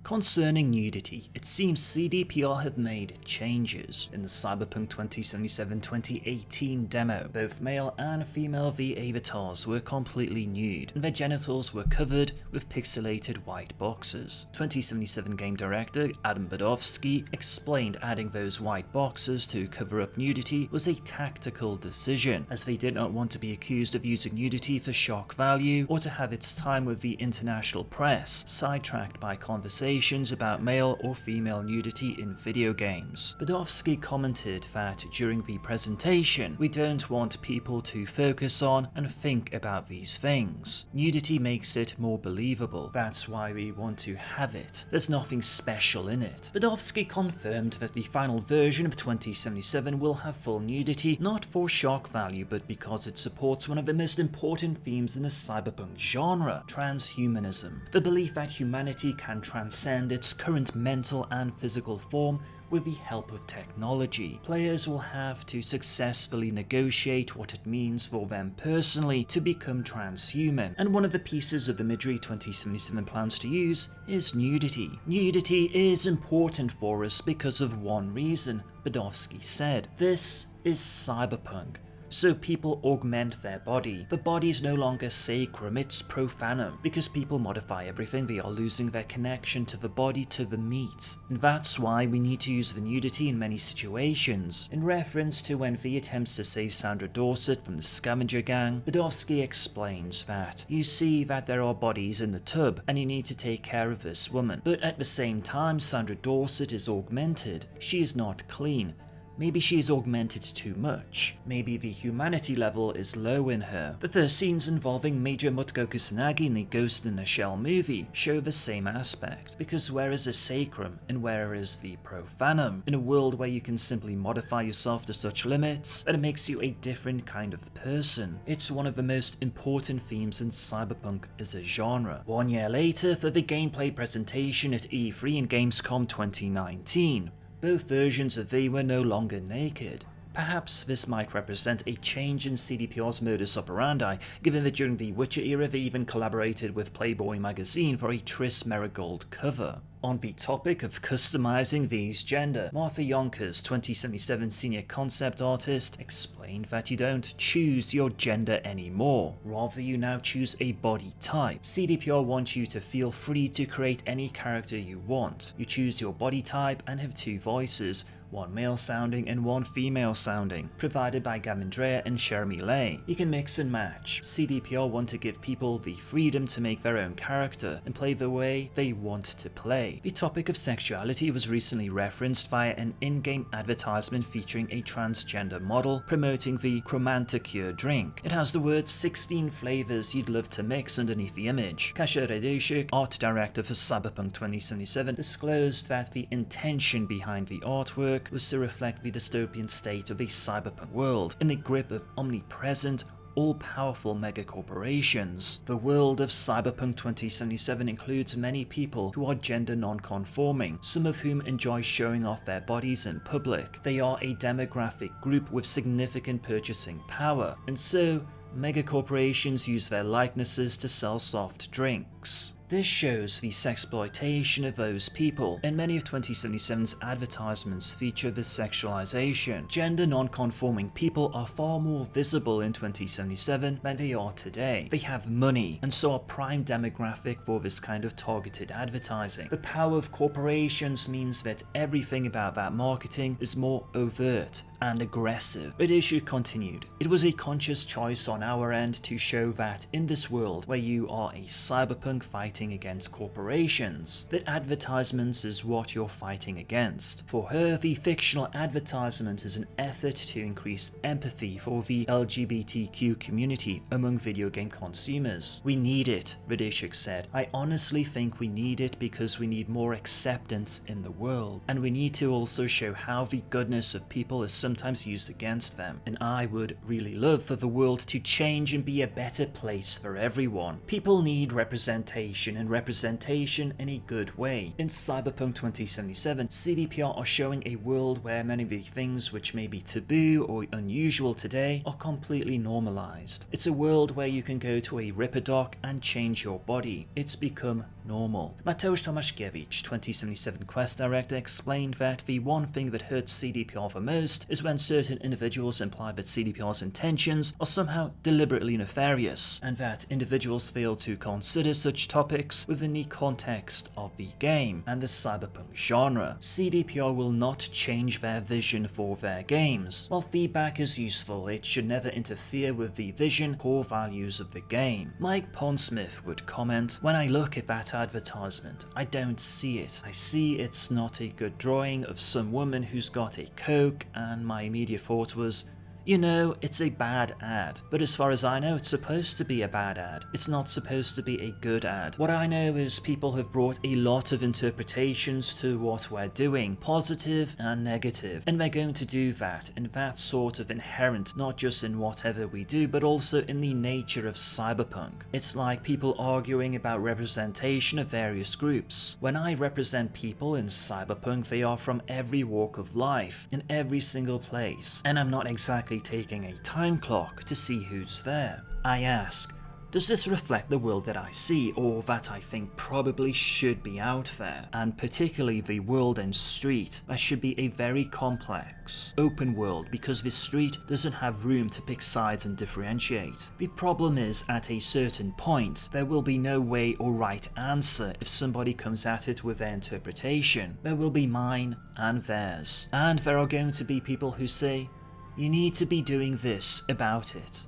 Concerning nudity, it seems CDPR have made changes. In the Cyberpunk 2077-2018 demo, both male and female V avatars were completely nude, and their genitals were covered with pixelated white boxes. 2077 game director Adam Badovsky explained adding those white boxes to cover up nudity was a tactical decision, as they did not want to be accused of using nudity for shock value or to have its time with the international press sidetracked by conversations about male or female nudity in video games. Badovsky commented that during the presentation, we don't want people to focus on and think about these things. Nudity makes it more believable. That's why we want to have it. There's nothing special in it. Badovsky confirmed that the final version of 2077 will have full nudity, not for shock value, but because it supports one of the most important themes in the cyberpunk genre, transhumanism. The belief that humanity can transcend its current mental and physical form with the help of technology. Players will have to successfully negotiate what it means for them personally to become transhuman, and one of the pieces of imagery 2077 plans to use is nudity. Nudity is important for us because of one reason, Badovsky said. This is cyberpunk. So people augment their body. The body is no longer sacrum, it's profanum. Because people modify everything, they are losing their connection to the body, to the meat. And that's why we need to use the nudity in many situations. In reference to when V attempts to save Sandra Dorset from the scavenger gang, Badovsky explains that you see that there are bodies in the tub and you need to take care of this woman. But at the same time, Sandra Dorset is augmented. She is not clean. Maybe she is augmented too much. Maybe the humanity level is low in her. The first scenes involving Major Mutko Kusanagi in the Ghost in the Shell movie show the same aspect, because where is the sacrum and where is the profanum? In a world where you can simply modify yourself to such limits that it makes you a different kind of person. It's one of the most important themes in cyberpunk as a genre. 1 year later, for the gameplay presentation at E3 and Gamescom 2019, both versions of V were no longer naked. Perhaps this might represent a change in CDPR's modus operandi, given that during the Witcher era they even collaborated with Playboy magazine for a Triss Merigold cover. On the topic of customizing V's gender, Martha Yonkers, 2077 senior concept artist, explained that you don't choose your gender anymore, rather you now choose a body type. CDPR wants you to feel free to create any character you want. You choose your body type and have 2 voices, one male sounding and one female sounding, provided by Gavin Dreyer and Jeremy Lay. You can mix and match. CDPR want to give people the freedom to make their own character and play the way they want to play. The topic of sexuality was recently referenced via an in-game advertisement featuring a transgender model promoting the Chromanticure drink. It has the words 16 flavors you'd love to mix underneath the image. Kasia Radushik, art director for Cyberpunk 2077, disclosed that the intention behind the artwork was to reflect the dystopian state of a cyberpunk world in the grip of omnipresent, all-powerful megacorporations. The world of Cyberpunk 2077 includes many people who are gender non-conforming, some of whom enjoy showing off their bodies in public. They are a demographic group with significant purchasing power, and so megacorporations use their likenesses to sell soft drinks. This shows the sexploitation of those people, and many of 2077's advertisements feature this sexualization. Gender non-conforming people are far more visible in 2077 than they are today. They have money, and so are prime demographic for this kind of targeted advertising. The power of corporations means that everything about that marketing is more overt and aggressive. Radisha continued, "It was a conscious choice on our end to show that in this world where you are a cyberpunk fighting against corporations, that advertisements is what you're fighting against. For her, the fictional advertisement is an effort to increase empathy for the LGBTQ community among video game consumers. We need it," Radishik said. "I honestly think we need it because we need more acceptance in the world, and we need to also show how the goodness of people is so sometimes used against them. And I would really love for the world to change and be a better place for everyone. People need representation, and representation in a good way. In Cyberpunk 2077, CDPR are showing a world where many of the things which may be taboo or unusual today are completely normalized. It's a world where you can go to a Ripper dock and change your body. It's become normal. Mateusz Tomaszkiewicz, 2077 Quest director, explained that the one thing that hurts CDPR the most is when certain individuals imply that CDPR's intentions are somehow deliberately nefarious, and that individuals fail to consider such topics within the context of the game and the cyberpunk genre. CDPR will not change their vision for their games. While feedback is useful, it should never interfere with the vision or values of the game. Mike Pondsmith would comment, "When I look at that advertisement, I don't see it. I see it's not a good drawing of some woman who's got a Coke, and my immediate thought was, you know, it's a bad ad. But as far as I know, it's supposed to be a bad ad. It's not supposed to be a good ad. What I know is people have brought a lot of interpretations to what we're doing, positive and negative, and they're going to do that, and that's sort of inherent, not just in whatever we do, but also in the nature of cyberpunk. It's like people arguing about representation of various groups. When I represent people in cyberpunk, they are from every walk of life, in every single place, and I'm not exactly taking a time clock to see who's there. I ask, does this reflect the world that I see, or that I think probably should be out there? And particularly the world and street, that should be a very complex, open world, because the street doesn't have room to pick sides and differentiate. The problem is, at a certain point, there will be no way or right answer if somebody comes at it with their interpretation. There will be mine and theirs. And there are going to be people who say, you need to be doing this about it.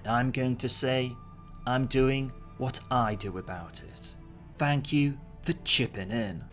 And I'm going to say, I'm doing what I do about it. Thank you for chipping in.